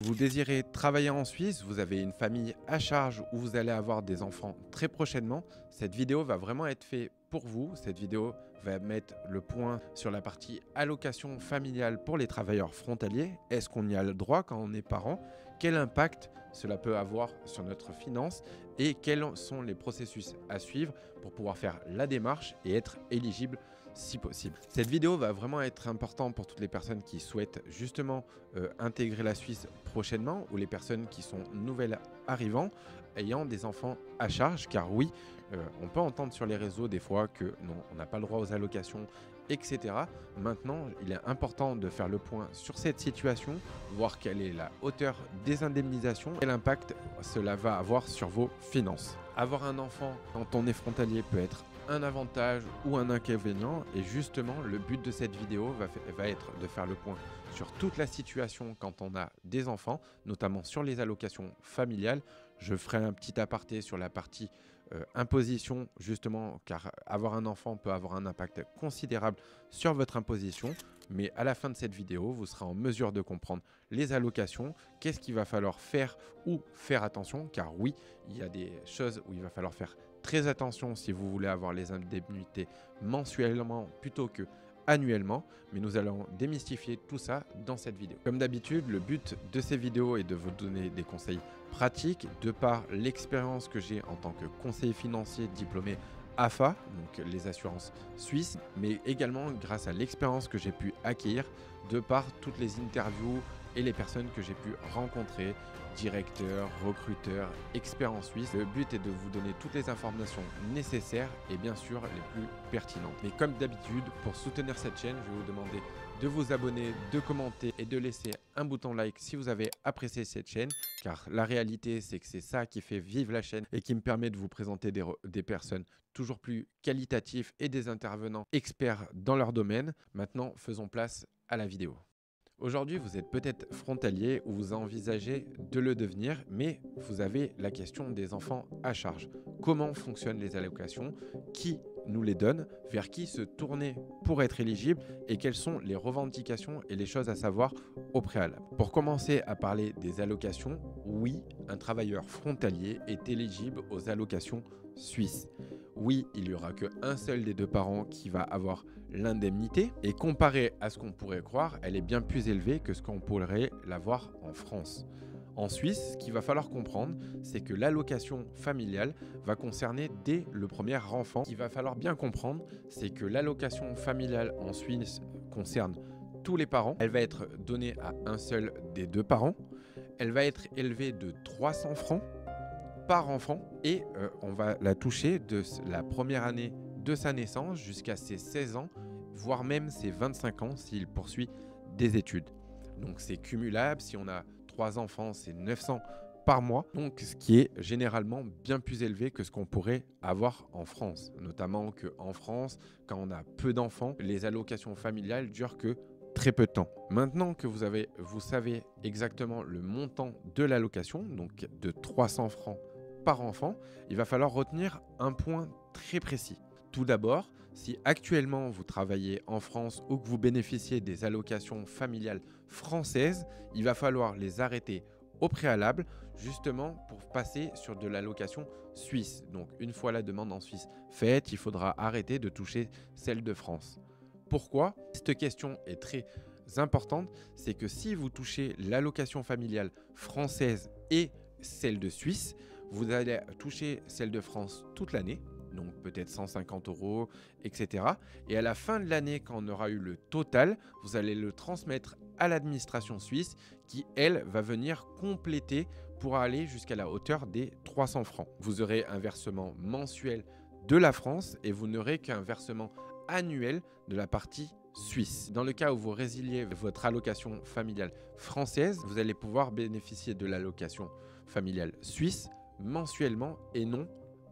Vous désirez travailler en Suisse, vous avez une famille à charge ou vous allez avoir des enfants très prochainement, cette vidéo va vraiment être faite pour vous. Cette vidéo va mettre le point sur la partie allocation familiale pour les travailleurs frontaliers. Est-ce qu'on y a le droit quand on est parent? Quel impact cela peut avoir sur notre finance et quels sont les processus à suivre pour pouvoir faire la démarche et être éligible si possible. Cette vidéo va vraiment être importante pour toutes les personnes qui souhaitent justement intégrer la Suisse prochainement ou les personnes qui sont nouvelles arrivants ayant des enfants à charge, car oui, on peut entendre sur les réseaux des fois que non, on n'a pas le droit aux allocations, etc. Maintenant, il est important de faire le point sur cette situation, voir quelle est la hauteur des indemnisations, quel impact cela va avoir sur vos finances. Avoir un enfant quand on est frontalier peut être un avantage ou un inconvénient, et justement le but de cette vidéo va être de faire le point sur toute la situation quand on a des enfants, notamment sur les allocations familiales. Je ferai un petit aparté sur la partie imposition, justement, car avoir un enfant peut avoir un impact considérable sur votre imposition. Mais à la fin de cette vidéo, vous serez en mesure de comprendre les allocations, qu'est-ce qu'il va falloir faire ou faire attention, car oui, il y a des choses où il va falloir faire très attention si vous voulez avoir les indemnités mensuellement plutôt que annuellement, mais nous allons démystifier tout ça dans cette vidéo. Comme d'habitude, le but de ces vidéos est de vous donner des conseils pratiques de par l'expérience que j'ai en tant que conseiller financier diplômé AFA, donc les assurances suisses, mais également grâce à l'expérience que j'ai pu acquérir de par toutes les interviews et les personnes que j'ai pu rencontrer, directeurs, recruteurs, experts en Suisse. Le but est de vous donner toutes les informations nécessaires et bien sûr les plus pertinentes. Mais comme d'habitude, pour soutenir cette chaîne, je vais vous demander de vous abonner, de commenter et de laisser un bouton like si vous avez apprécié cette chaîne, car la réalité c'est que c'est ça qui fait vivre la chaîne et qui me permet de vous présenter des personnes toujours plus qualitatives et des intervenants experts dans leur domaine. Maintenant, faisons place à la vidéo. Aujourd'hui, vous êtes peut-être frontalier ou vous envisagez de le devenir, mais vous avez la question des enfants à charge. Comment fonctionnent les allocations? Qui nous les donne? Vers qui se tourner pour être éligible? Et quelles sont les revendications et les choses à savoir au préalable? Pour commencer à parler des allocations, oui, un travailleur frontalier est éligible aux allocations suisses. Oui, il n'y aura qu'un seul des deux parents qui va avoir l'indemnité, et comparé à ce qu'on pourrait croire, elle est bien plus élevée que ce qu'on pourrait l'avoir en France. En Suisse, ce qu'il va falloir comprendre, c'est que l'allocation familiale va concerner dès le premier enfant. Ce qu'il va falloir bien comprendre, c'est que l'allocation familiale en Suisse concerne tous les parents. Elle va être donnée à un seul des deux parents. Elle va être élevée de 300 francs par enfant et on va la toucher de la première année de sa naissance jusqu'à ses 16 ans, voire même ses 25 ans s'il poursuit des études. Donc c'est cumulable, si on a 3 enfants, c'est 900 par mois, donc ce qui est généralement bien plus élevé que ce qu'on pourrait avoir en France. Notamment qu'en France, quand on a peu d'enfants, les allocations familiales durent que très peu de temps. Maintenant que vous savez exactement le montant de l'allocation, donc de 300 francs par enfant, il va falloir retenir un point très précis. Tout d'abord, si actuellement vous travaillez en France ou que vous bénéficiez des allocations familiales françaises, il va falloir les arrêter au préalable, justement pour passer sur de l'allocation suisse. Donc une fois la demande en Suisse faite, il faudra arrêter de toucher celle de France. Pourquoi? Cette question est très importante, c'est que si vous touchez l'allocation familiale française et celle de Suisse, vous allez toucher celle de France toute l'année, donc peut-être 150 €, etc. Et à la fin de l'année, quand on aura eu le total, vous allez le transmettre à l'administration suisse qui, elle, va venir compléter pour aller jusqu'à la hauteur des 300 francs. Vous aurez un versement mensuel de la France et vous n'aurez qu'un versement annuel de la partie suisse. Dans le cas où vous résiliez votre allocation familiale française, vous allez pouvoir bénéficier de l'allocation familiale suisse mensuellement et non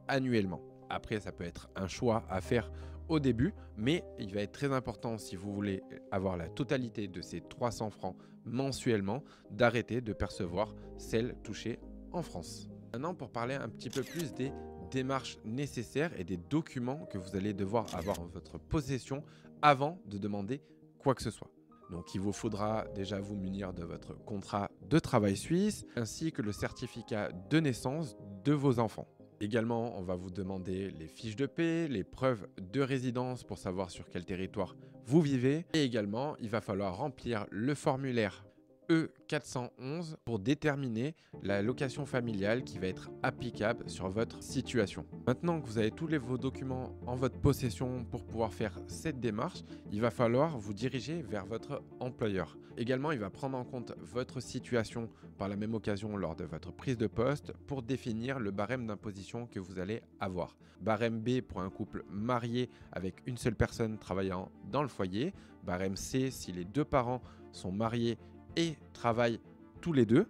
annuellement. Après, ça peut être un choix à faire au début, mais il va être très important, si vous voulez avoir la totalité de ces 300 francs mensuellement, d'arrêter de percevoir celles touchées en France. Maintenant, pour parler un petit peu plus des démarches nécessaires et des documents que vous allez devoir avoir en votre possession avant de demander quoi que ce soit. Donc il vous faudra déjà vous munir de votre contrat de travail suisse ainsi que le certificat de naissance de vos enfants. Également, on va vous demander les fiches de paie, les preuves de résidence pour savoir sur quel territoire vous vivez. Et également, il va falloir remplir le formulaire E411 pour déterminer la location familiale qui va être applicable sur votre situation. Maintenant que vous avez tous vos documents en votre possession pour pouvoir faire cette démarche, il va falloir vous diriger vers votre employeur. Également, il va prendre en compte votre situation par la même occasion lors de votre prise de poste pour définir le barème d'imposition que vous allez avoir. Barème B pour un couple marié avec une seule personne travaillant dans le foyer. Barème C si les deux parents sont mariés et travaillent tous les deux,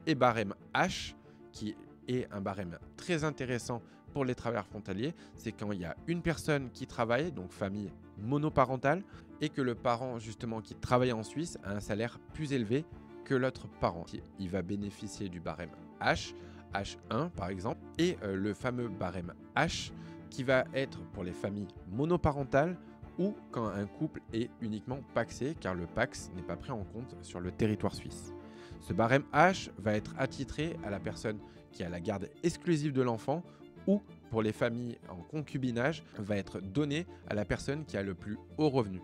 et barème H, qui est un barème très intéressant pour les travailleurs frontaliers, c'est quand il y a une personne qui travaille, donc famille monoparentale, et que le parent justement qui travaille en Suisse a un salaire plus élevé que l'autre parent. Il va bénéficier du barème H, H1 par exemple, et le fameux barème H qui va être pour les familles monoparentales ou quand un couple est uniquement pacsé, car le Pacs n'est pas pris en compte sur le territoire suisse. Ce barème H va être attitré à la personne qui a la garde exclusive de l'enfant ou, pour les familles en concubinage, va être donné à la personne qui a le plus haut revenu.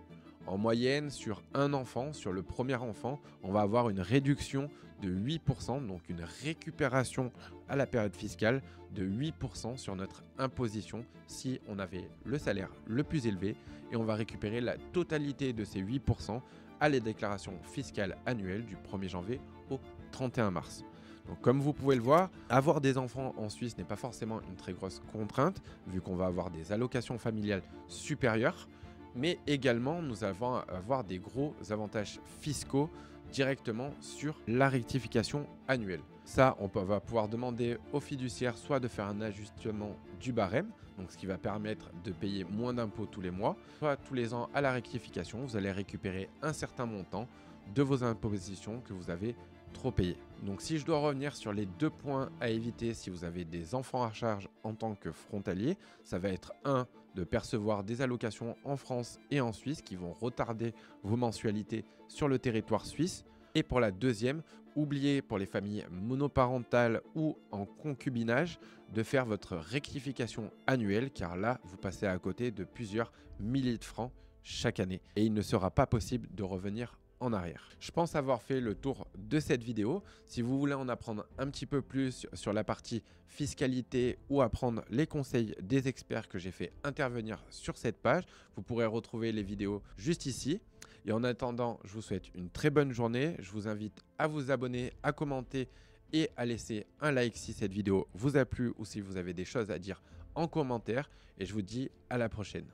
En moyenne, sur un enfant, sur le premier enfant, on va avoir une réduction de 8%, donc une récupération à la période fiscale de 8% sur notre imposition si on avait le salaire le plus élevé, et on va récupérer la totalité de ces 8% à la déclaration fiscale annuelle du 1er janvier au 31 mars. Donc, comme vous pouvez le voir, avoir des enfants en Suisse n'est pas forcément une très grosse contrainte, vu qu'on va avoir des allocations familiales supérieures, mais également nous allons avoir des gros avantages fiscaux directement sur la rectification annuelle. Ça, va pouvoir demander au fiduciaire soit de faire un ajustement du barème, donc ce qui va permettre de payer moins d'impôts tous les mois, soit tous les ans à la rectification, vous allez récupérer un certain montant de vos impositions que vous avez trop payé. Donc si je dois revenir sur les 2 points à éviter si vous avez des enfants à charge en tant que frontalier, ça va être 1, de percevoir des allocations en France et en Suisse qui vont retarder vos mensualités sur le territoire suisse. Et pour la deuxième, oubliez pour les familles monoparentales ou en concubinage de faire votre rectification annuelle, car là, vous passez à côté de plusieurs milliers de francs chaque année et il ne sera pas possible de revenir en arrière. Je pense avoir fait le tour de cette vidéo. Si vous voulez en apprendre un petit peu plus sur la partie fiscalité ou apprendre les conseils des experts que j'ai fait intervenir sur cette page, vous pourrez retrouver les vidéos juste ici. Et en attendant, je vous souhaite une très bonne journée. Je vous invite à vous abonner, à commenter et à laisser un like si cette vidéo vous a plu ou si vous avez des choses à dire en commentaire. Et je vous dis à la prochaine.